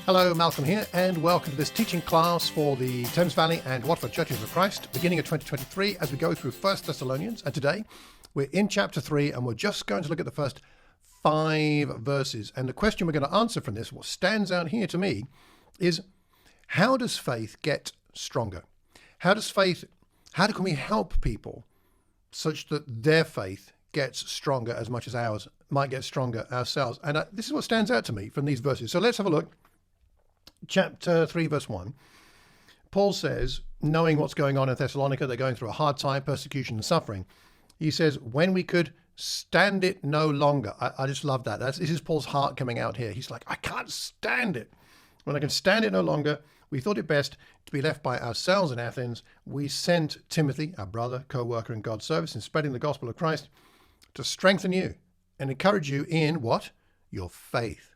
Hello, Malcolm here, and welcome to this teaching class for the Thames Valley and Watford Churches of Christ, beginning of 2023, as we go through 1 Thessalonians. And today, we're in chapter 3, and we're just going to look at the first 5 verses. And the question we're going to answer from this, what stands out here to me, is how does faith get stronger? How can we help people such that their faith gets stronger as much as ours might get stronger ourselves? And this is what stands out to me from these verses. So let's have a look. Chapter 3, verse 1, Paul says, knowing what's going on in Thessalonica, they're going through a hard time, persecution and suffering. He says, when we could stand it no longer. I just love that. This is Paul's heart coming out here. He's like, I can't stand it. When I can stand it no longer, we thought it best to be left by ourselves in Athens. We sent Timothy, our brother, co-worker in God's service, in spreading the gospel of Christ, to strengthen you and encourage you in what? Your faith.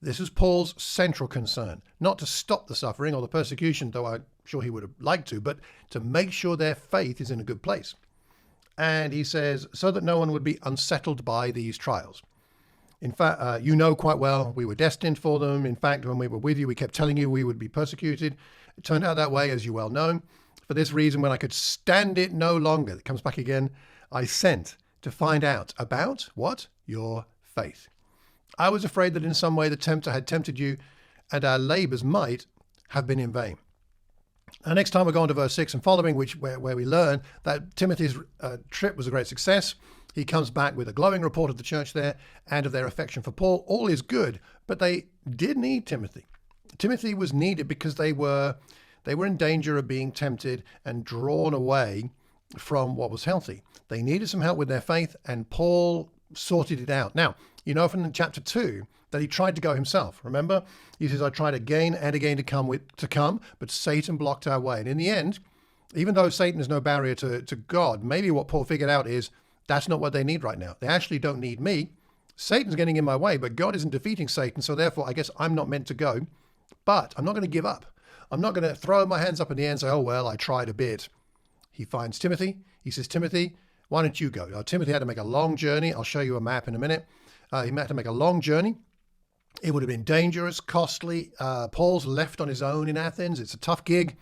This is Paul's central concern, not to stop the suffering or the persecution, though I'm sure he would have liked to, but to make sure their faith is in a good place. And he says, so that no one would be unsettled by these trials. In fact, you know quite well, we were destined for them. In fact, when we were with you, we kept telling you we would be persecuted. It turned out that way, as you well know. For this reason, when I could stand it no longer, it comes back again, I sent to find out about what? Your faith. I was afraid that in some way the tempter had tempted you, and our labours might have been in vain. And next time we'll go on to verse 6 and following, where we learn that Timothy's trip was a great success. He comes back with a glowing report of the church there and of their affection for Paul. All is good, but they did need Timothy. Timothy was needed because they were in danger of being tempted and drawn away from what was healthy. They needed some help with their faith, and Paul sorted it out. Now, you know from chapter 2 that he tried to go himself. Remember? He says, I tried again and again to come, but Satan blocked our way. And in the end, even though Satan is no barrier to God, maybe what Paul figured out is that's not what they need right now. They actually don't need me. Satan's getting in my way, but God isn't defeating Satan. So therefore, I guess I'm not meant to go. But I'm not going to give up. I'm not going to throw my hands up in the air and say, oh, well, I tried a bit. He finds Timothy. He says, Timothy, why don't you go? Timothy had to make a long journey. I'll show you a map in a minute. He had to make a long journey. It would have been dangerous, costly. Paul's left on his own in Athens. It's a tough gig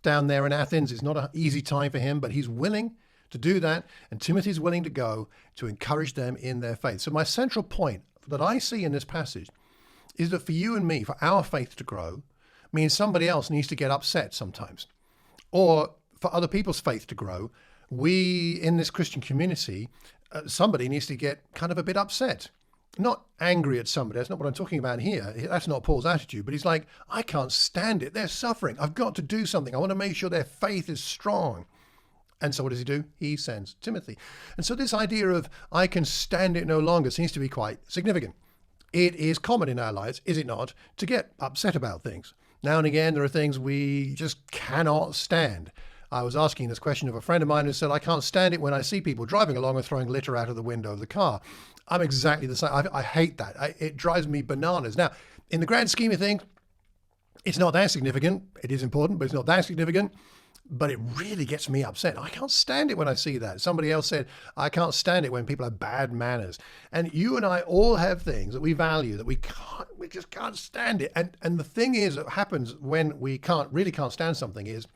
down there in Athens. It's not an easy time for him, but he's willing to do that. And Timothy's willing to go to encourage them in their faith. So my central point that I see in this passage is that for you and me, for our faith to grow, means somebody else needs to get upset sometimes. Or for other people's faith to grow, we in this Christian community, somebody needs to get kind of a bit upset. Not angry at somebody. That's not what I'm talking about here. That's not Paul's attitude. But he's like, I can't stand it. They're suffering. I've got to do something. I want to make sure their faith is strong. And so what does he do? He sends Timothy. And so this idea of I can stand it no longer seems to be quite significant. It is common in our lives, is it not, to get upset about things. Now and again, there are things we just cannot stand. I was asking this question of a friend of mine who said, I can't stand it when I see people driving along and throwing litter out of the window of the car. I'm exactly the same. I hate that. It drives me bananas. Now, in the grand scheme of things, it's not that significant. It is important, but it's not that significant. But it really gets me upset. I can't stand it when I see that. Somebody else said, I can't stand it when people have bad manners. And you and I all have things that we value that we just can't stand it. And the thing is that happens when we really can't stand something is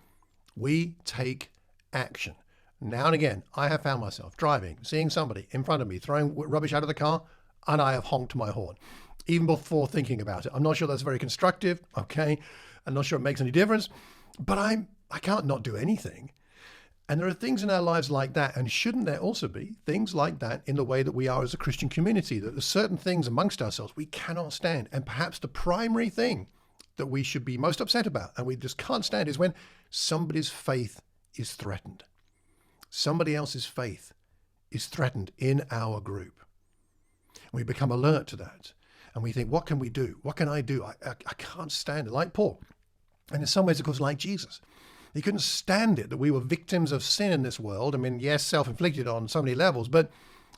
we take action. Now and again, I have found myself driving, seeing somebody in front of me throwing rubbish out of the car, and I have honked my horn, even before thinking about it. I'm not sure that's very constructive, okay? I'm not sure it makes any difference, but I can't not do anything. And there are things in our lives like that, and shouldn't there also be things like that in the way that we are as a Christian community, that there's certain things amongst ourselves we cannot stand, and perhaps the primary thing that we should be most upset about, and we just can't stand, is when somebody's faith is threatened. Somebody else's faith is threatened in our group. We become alert to that. And we think, what can we do? What can I do? I can't stand it. Like Paul. And in some ways, of course, like Jesus. He couldn't stand it that we were victims of sin in this world. I mean, yes, self-inflicted on so many levels, but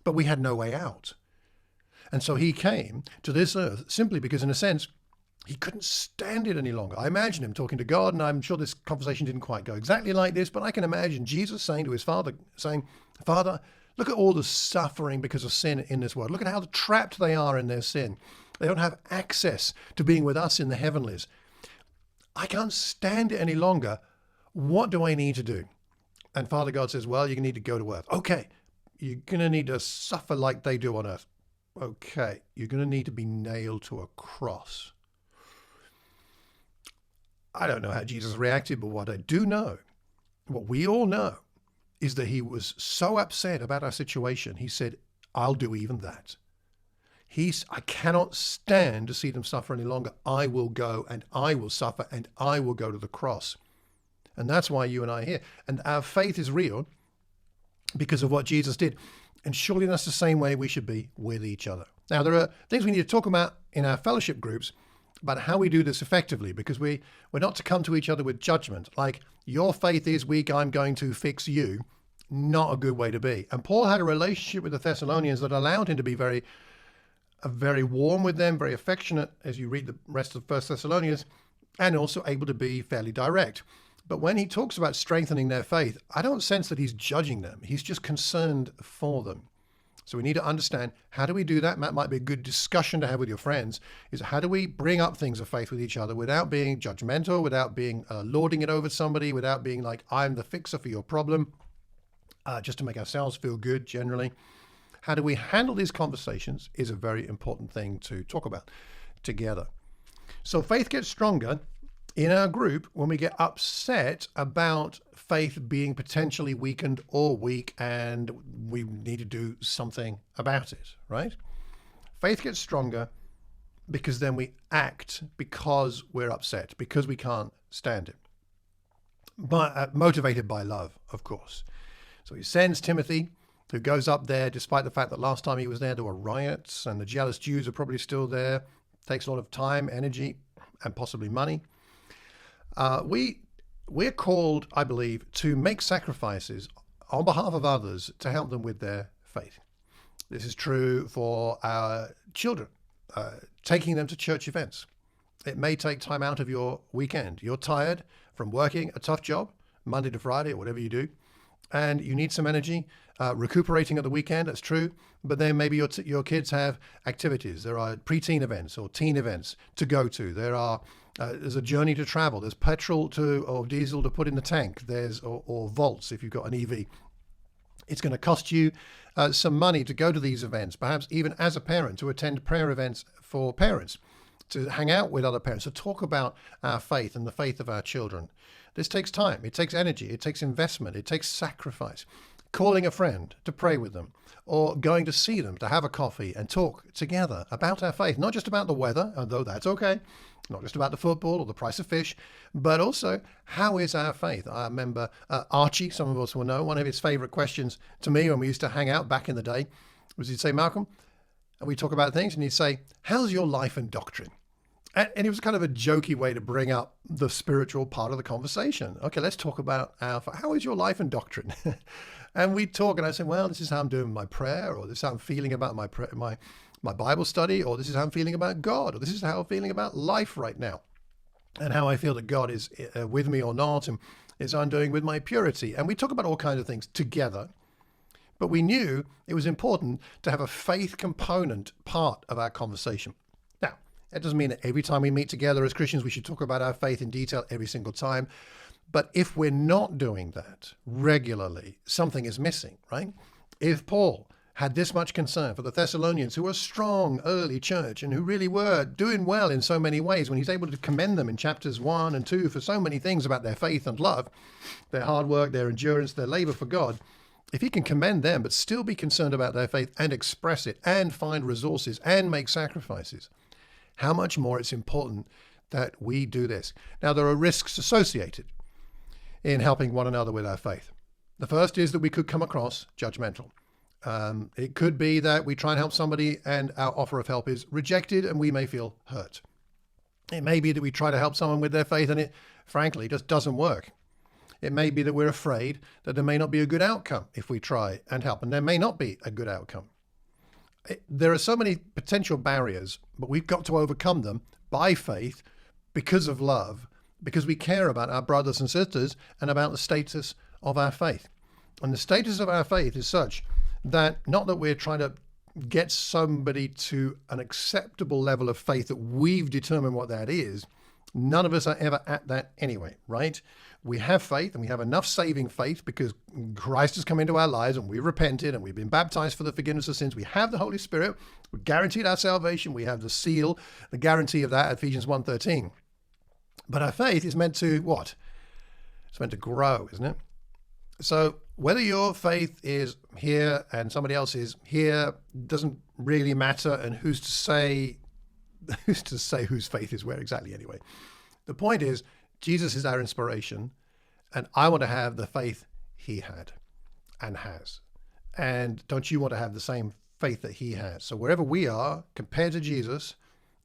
we had no way out. And so he came to this earth simply because, in a sense, he couldn't stand it any longer. I imagine him talking to God, and I'm sure this conversation didn't quite go exactly like this, but I can imagine Jesus saying to his Father, Father, Look at all the suffering because of sin in this world. Look at how trapped they are in their sin. They don't have access to being with us in the heavenlies. I can't stand it any longer. What do I need to do? And Father God says, well, you need to go to earth. Okay, you're going to need to suffer like they do on earth. Okay, you're going to need to be nailed to a cross. I don't know how Jesus reacted, but what I do know, what we all know, is that he was so upset about our situation. He said, I'll do even that. I cannot stand to see them suffer any longer. I will go and I will suffer and I will go to the cross. And that's why you and I are here. And our faith is real because of what Jesus did. And surely that's the same way we should be with each other. Now, there are things we need to talk about in our fellowship groups about how we do this effectively, because we're not to come to each other with judgment. Like, your faith is weak, I'm going to fix you. Not a good way to be. And Paul had a relationship with the Thessalonians that allowed him to be very warm with them, very affectionate, as you read the rest of 1 Thessalonians, and also able to be fairly direct. But when he talks about strengthening their faith, I don't sense that he's judging them. He's just concerned for them. So we need to understand, how do we do that? That might be a good discussion to have with your friends, is how do we bring up things of faith with each other without being judgmental, without being lording it over somebody, without being like, I'm the fixer for your problem, just to make ourselves feel good generally. How do we handle these conversations is a very important thing to talk about together. So faith gets stronger in our group when we get upset about faith being potentially weakened or weak, and we need to do something about it, right? Faith gets stronger because then we act because we're upset, because we can't stand it. But motivated by love, of course. So he sends Timothy, who goes up there, despite the fact that last time he was there were riots, and the jealous Jews are probably still there. Takes a lot of time, energy, and possibly money. We're called, I believe, to make sacrifices on behalf of others to help them with their faith. This is true for our children, taking them to church events. It may take time out of your weekend. You're tired from working a tough job, Monday to Friday or whatever you do, and you need some energy, recuperating at the weekend, that's true, but then maybe your kids have activities. There are preteen events or teen events to go to. There's a journey to travel. There's petrol or diesel to put in the tank. Or volts if you've got an EV. It's going to cost you some money to go to these events, perhaps even as a parent, to attend prayer events for parents, to hang out with other parents, to talk about our faith and the faith of our children. This takes time. It takes energy. It takes investment. It takes sacrifice. Calling a friend to pray with them, or going to see them to have a coffee and talk together about our faith, not just about the weather, although that's okay, not just about the football or the price of fish, but also, how is our faith? I remember Archie, some of us will know, one of his favorite questions to me when we used to hang out back in the day was, he'd say, Malcolm, and we talk about things, and he'd say, how's your life and doctrine? And it was kind of a jokey way to bring up the spiritual part of the conversation. Okay, let's talk about how is your life and doctrine? And we talk, and I say, well, this is how I'm doing my prayer, or this is how I'm feeling about my Bible study, or this is how I'm feeling about God, or this is how I'm feeling about life right now, and how I feel that God is with me or not, and is I'm doing with my purity. And we talk about all kinds of things together, but we knew it was important to have a faith component part of our conversation. Now, that doesn't mean that every time we meet together as Christians, we should talk about our faith in detail every single time. But if we're not doing that regularly, something is missing, right? If Paul had this much concern for the Thessalonians, who were a strong early church and who really were doing well in so many ways, when he's able to commend them in chapters 1 and 2 for so many things about their faith and love, their hard work, their endurance, their labor for God, if he can commend them but still be concerned about their faith and express it and find resources and make sacrifices, how much more it's important that we do this. Now, there are risks associated in helping one another with our faith. The first is that we could come across judgmental. It could be that we try and help somebody and our offer of help is rejected and we may feel hurt. It may be that we try to help someone with their faith and it, frankly, just doesn't work. It may be that we're afraid that there may not be a good outcome if we try and help, and there may not be a good outcome. There are so many potential barriers, but we've got to overcome them by faith, because of love, because we care about our brothers and sisters and about the status of our faith. And the status of our faith is such that not that we're trying to get somebody to an acceptable level of faith that we've determined what that is. None of us are ever at that anyway, right? We have faith, and we have enough saving faith because Christ has come into our lives and we've repented and we've been baptized for the forgiveness of sins. We have the Holy Spirit. We're guaranteed our salvation. We have the seal, the guarantee of that, Ephesians 1:13. But our faith is meant to what? It's meant to grow, isn't it? So whether your faith is here and somebody else is here doesn't really matter, and who's to say whose faith is where exactly anyway. The point is, Jesus is our inspiration, and I want to have the faith he had and has. And don't you want to have the same faith that he has? So wherever we are compared to Jesus,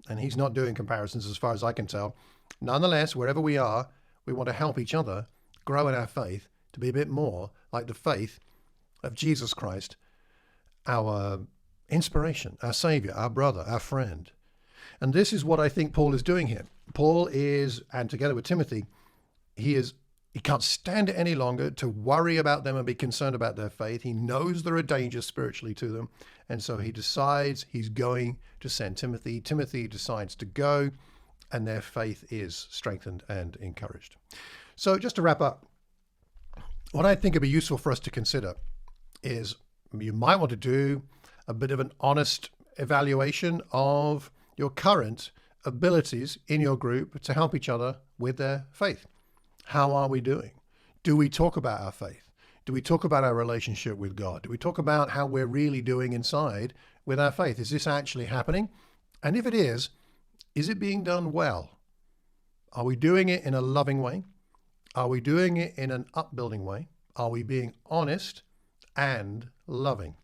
and he's not doing comparisons as far as I can tell, nonetheless, wherever we are, we want to help each other grow in our faith to be a bit more like the faith of Jesus Christ, our inspiration, our Savior, our brother, our friend. And this is what I think Paul is doing here. Paul is, and together with Timothy, he can't stand it any longer to worry about them and be concerned about their faith. He knows there are dangers spiritually to them. And so he decides he's going to send Timothy. Timothy decides to go, and their faith is strengthened and encouraged. So just to wrap up, what I think would be useful for us to consider is you might want to do a bit of an honest evaluation of your current abilities in your group to help each other with their faith. How are we doing? Do we talk about our faith? Do we talk about our relationship with God? Do we talk about how we're really doing inside with our faith? Is this actually happening? And if it is it being done well? Are we doing it in a loving way? Are we doing it in an upbuilding way? Are we being honest and loving?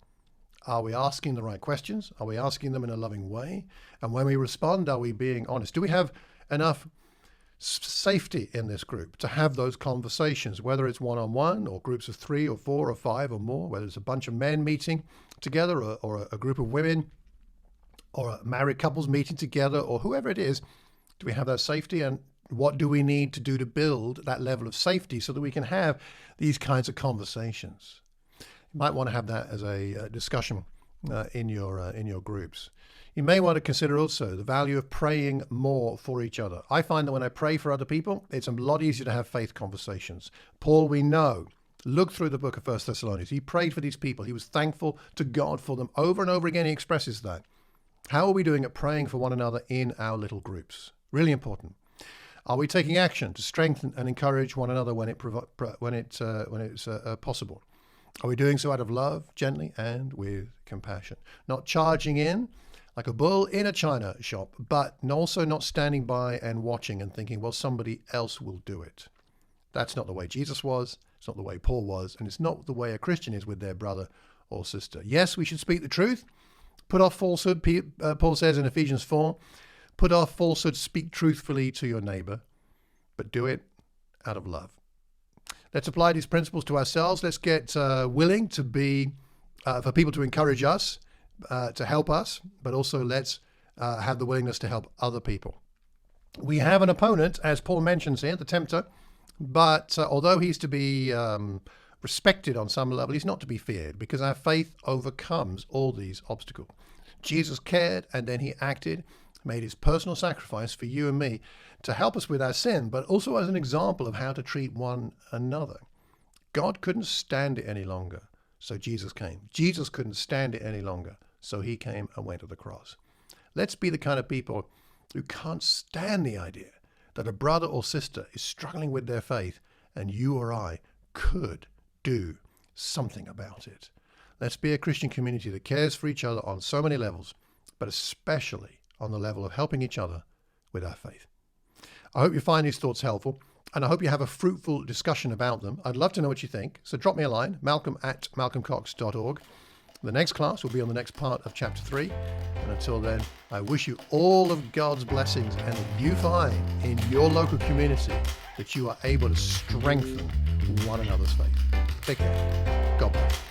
Are we asking the right questions? Are we asking them in a loving way? And when we respond, are we being honest? Do we have enough safety in this group to have those conversations, whether it's one-on-one or groups of 3 or 4 or 5 or more, whether it's a bunch of men meeting together or a group of women or married couples meeting together or whoever it is? Do we have that safety? And what do we need to do to build that level of safety so that we can have these kinds of conversations? You might want to have that as a discussion in your groups. You may want to consider also the value of praying more for each other. I find that when I pray for other people, it's a lot easier to have faith conversations. Paul, we know, look through the book of 1 Thessalonians. He prayed for these people. He was thankful to God for them. Over and over again, he expresses that. How are we doing at praying for one another in our little groups? Really important. Are we taking action to strengthen and encourage one another when it's possible? Are we doing so out of love, gently, and with compassion? Not charging in like a bull in a china shop, but also not standing by and watching and thinking, well, somebody else will do it. That's not the way Jesus was. It's not the way Paul was. And it's not the way a Christian is with their brother or sister. Yes, we should speak the truth. Put off falsehood, Paul says in Ephesians 4. Put off falsehood, speak truthfully to your neighbor, but do it out of love. Let's apply these principles to ourselves. Let's get willing to be, for people to encourage us, to help us, but also let's have the willingness to help other people. We have an opponent, as Paul mentions here, the tempter, but although he's to be respected on some level, he's not to be feared because our faith overcomes all these obstacles. Jesus cared and then he acted, made his personal sacrifice for you and me to help us with our sin, but also as an example of how to treat one another. God couldn't stand it any longer, so Jesus came. Jesus couldn't stand it any longer, so he came and went to the cross. Let's be the kind of people who can't stand the idea that a brother or sister is struggling with their faith and you or I could do something about it. Let's be a Christian community that cares for each other on so many levels, but especially on the level of helping each other with our faith. I hope you find these thoughts helpful, and I hope you have a fruitful discussion about them. I'd love to know what you think, so drop me a line, malcolm@malcolmcox.org. The next class will be on the next part of chapter 3, and until then, I wish you all of God's blessings and that you find in your local community that you are able to strengthen one another's faith. Take care. God bless.